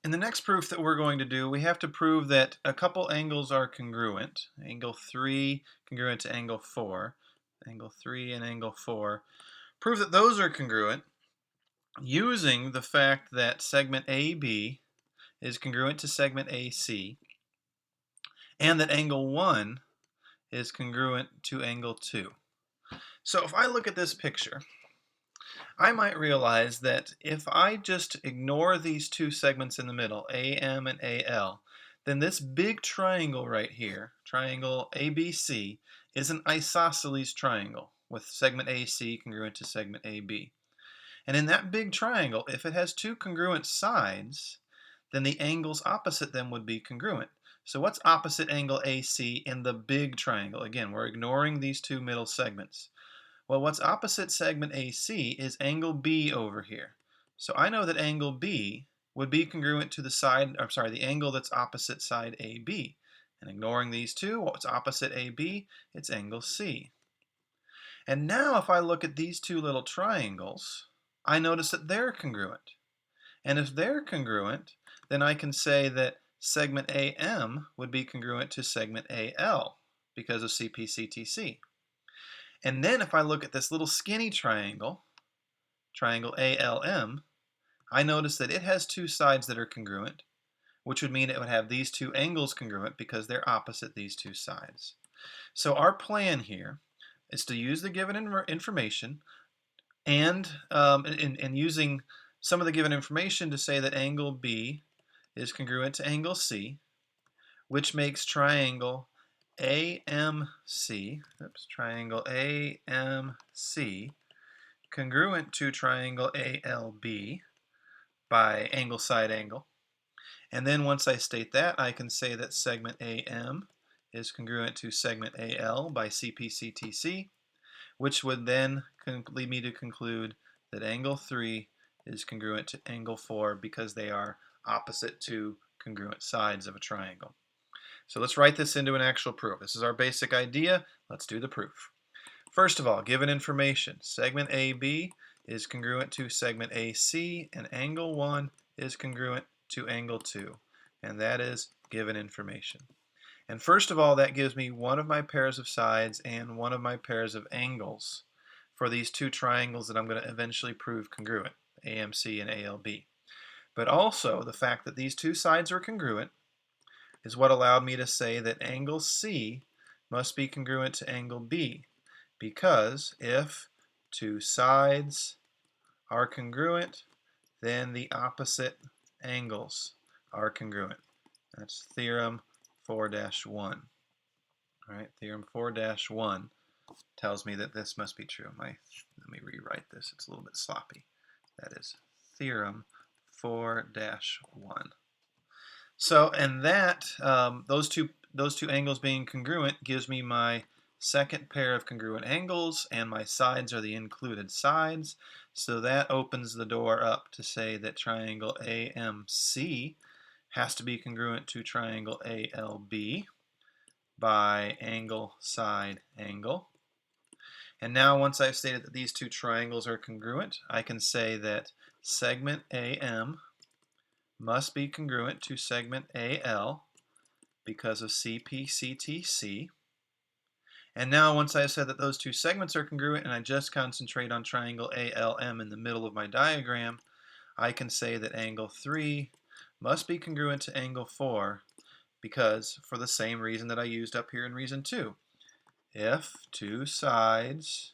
In the next proof that we're going to do, we have to prove that a couple angles are congruent. Angle 3 congruent to angle 4. Angle 3 and angle 4. Prove that those are congruent using the fact that segment AB is congruent to segment AC and that angle 1 is congruent to angle 2. So if I look at this picture, I might realize that if I just ignore these two segments in the middle, AM and AL, then this big triangle right here, triangle ABC, is an isosceles triangle with segment AC congruent to segment AB. And in that big triangle, if it has two congruent sides, then the angles opposite them would be congruent. So what's opposite angle AC in the big triangle? Again, we're ignoring these two middle segments. Well, what's opposite segment AC is angle B over here. So I know that angle B would be congruent to the angle that's opposite side AB. And ignoring these two, what's opposite AB? It's angle C. And now if I look at these two little triangles, I notice that they're congruent. And if they're congruent, then I can say that segment AM would be congruent to segment AL because of CPCTC. And then if I look at this little skinny triangle, triangle ALM, I notice that it has two sides that are congruent, which would mean it would have these two angles congruent because they're opposite these two sides. So our plan here is to use the given information and using some of the given information to say that angle B is congruent to angle C, which makes triangle AMC congruent to triangle ALB by angle side angle. And then once I state that, I can say that segment AM is congruent to segment AL by CPCTC, which would then lead me to conclude that angle 3 is congruent to angle 4 because they are opposite two congruent sides of a triangle. So let's write this into an actual proof. This is our basic idea. Let's do the proof. First of all, given information, segment AB is congruent to segment AC, and angle 1 is congruent to angle 2. And that is given information. And first of all, that gives me one of my pairs of sides and one of my pairs of angles for these two triangles that I'm going to eventually prove congruent, AMC and ALB. But also, the fact that these two sides are congruent is what allowed me to say that angle C must be congruent to angle B, because if two sides are congruent, then the opposite angles are congruent. That's theorem 4-1. All right, theorem 4-1 tells me that this must be true. Let me rewrite this. It's a little bit sloppy. That is theorem 4-1. So, and that those two angles being congruent gives me my second pair of congruent angles, and my sides are the included sides. So that opens the door up to say that triangle AMC has to be congruent to triangle ALB by angle side angle. And now once I've stated that these two triangles are congruent, I can say that segment AM must be congruent to segment AL because of CPCTC. And now once I've said that those two segments are congruent and I just concentrate on triangle ALM in the middle of my diagram, I can say that angle 3 must be congruent to angle 4 because, for the same reason that I used up here in reason 2, if two sides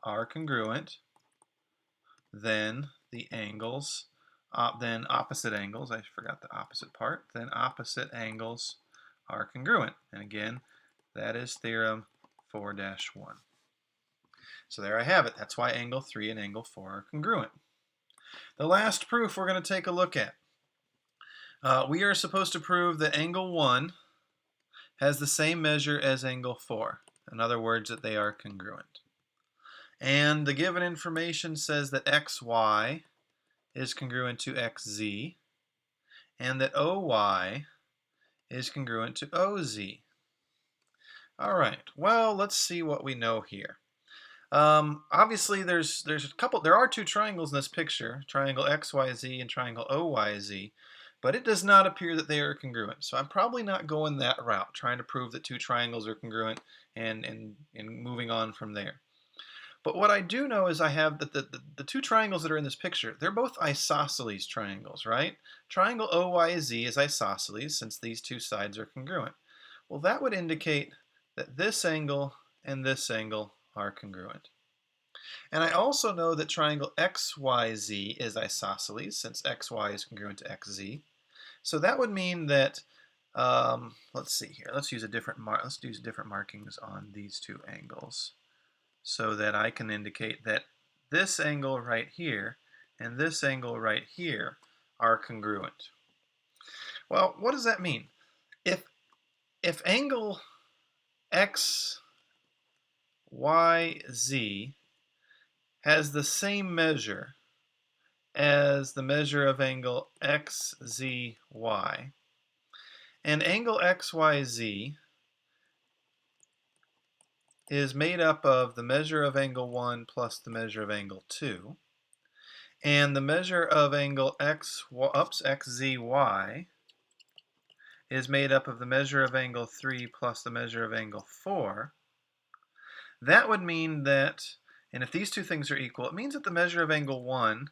are congruent, then the angles then opposite angles, I forgot the opposite part, then opposite angles are congruent. And again, that is theorem 4-1. So there I have it. That's why angle 3 and angle 4 are congruent. The last proof we're going to take a look at. We are supposed to prove that angle 1 has the same measure as angle 4. In other words, that they are congruent. And the given information says that xy is congruent to xz, and that OY is congruent to OZ. All right, well, let's see what we know here. Obviously, there are two triangles in this picture, triangle XYZ and triangle OYZ, but it does not appear that they are congruent. So I'm probably not going that route, trying to prove that two triangles are congruent and moving on from there. But what I do know is I have that the two triangles that are in this picture, they're both isosceles triangles, right? Triangle OYZ is isosceles since these two sides are congruent. Well, that would indicate that this angle and this angle are congruent. And I also know that triangle XYZ is isosceles since XY is congruent to XZ. So that would mean that, let's see here, let's use different markings on these two angles so that I can indicate that this angle right here and this angle right here are congruent. Well, what does that mean? If angle XYZ has the same measure as the measure of angle XZY, and angle XYZ is made up of the measure of angle 1 plus the measure of angle 2, and the measure of angle XZY is made up of the measure of angle 3 plus the measure of angle 4, that would mean that, and if these two things are equal, it means that the measure of angle 1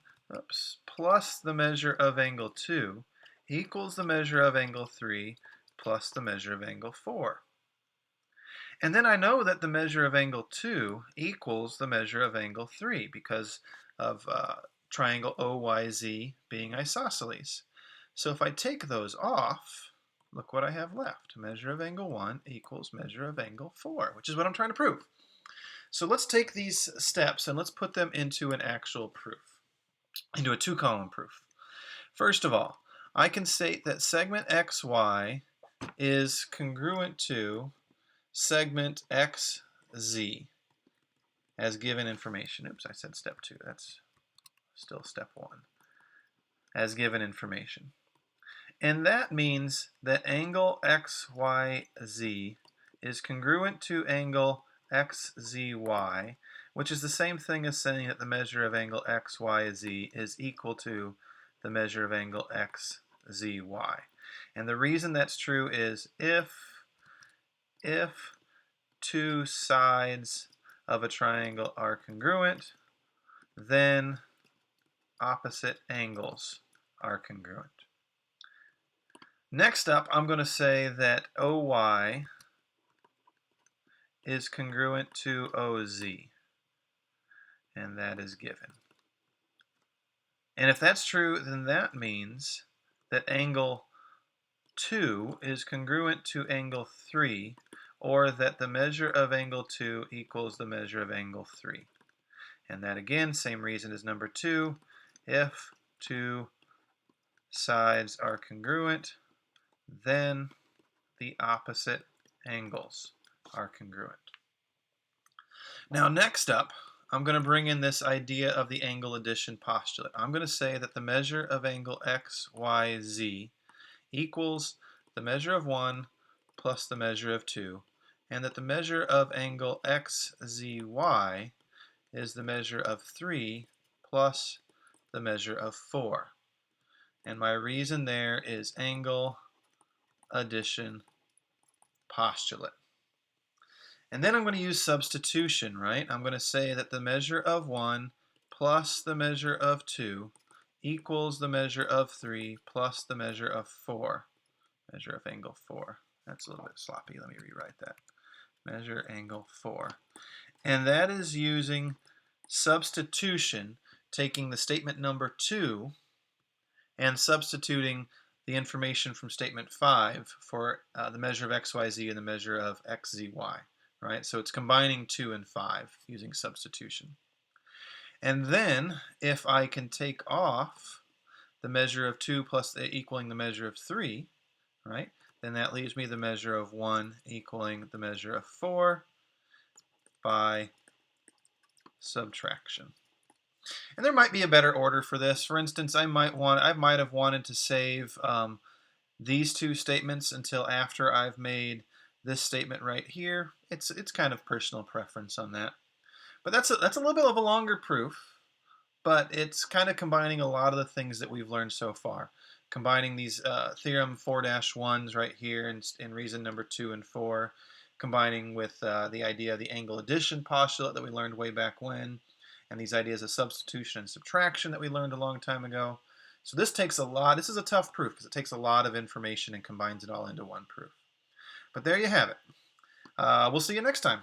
plus the measure of angle 2 equals the measure of angle 3 plus the measure of angle 4. And then I know that the measure of angle 2 equals the measure of angle 3 because of triangle OYZ being isosceles. So if I take those off, look what I have left. Measure of angle 1 equals measure of angle 4, which is what I'm trying to prove. So let's take these steps and let's put them into an actual proof, into a two-column proof. First of all, I can state that segment XY is congruent to segment XZ as given information. Oops, I said step 2. That's still step 1. As given information. And that means that angle XYZ is congruent to angle XZY, which is the same thing as saying that the measure of angle XYZ is equal to the measure of angle XZY. And the reason that's true is if two sides of a triangle are congruent, then opposite angles are congruent. Next up, I'm going to say that OY is congruent to OZ, and that is given. And if that's true, then that means that angle 2 is congruent to angle 3, or that the measure of angle 2 equals the measure of angle 3. And that again, same reason as number 2, if two sides are congruent, then the opposite angles are congruent. Now next up, I'm going to bring in this idea of the angle addition postulate. I'm going to say that the measure of angle XYZ equals the measure of 1 plus the measure of 2, and that the measure of angle XZY is the measure of 3 plus the measure of 4. And my reason there is angle addition postulate. And then I'm going to use substitution, right? I'm going to say that the measure of 1 plus the measure of 2 equals the measure of 3 plus the measure of 4. Measure of angle 4. That's a little bit sloppy. Let me rewrite that. Measure angle 4. And that is using substitution, taking the statement number 2 and substituting the information from statement 5 for the measure of XYZ and the measure of XZY, right? So it's combining 2 and 5 using substitution. And then if I can take off the measure of 2 plus equaling the measure of 3, right? Then that leaves me the measure of 1 equaling the measure of 4 by subtraction. And there might be a better order for this. For instance, I might have wanted to save these two statements until after I've made this statement right here. It's kind of personal preference on that. But that's a little bit of a longer proof, but it's kind of combining a lot of the things that we've learned so far. combining these theorem 4-1s right here in reason number 2 and 4, combining with the idea of the angle addition postulate that we learned way back when, and these ideas of substitution and subtraction that we learned a long time ago. So this takes a lot. This is a tough proof because it takes a lot of information and combines it all into one proof. But there you have it. We'll see you next time.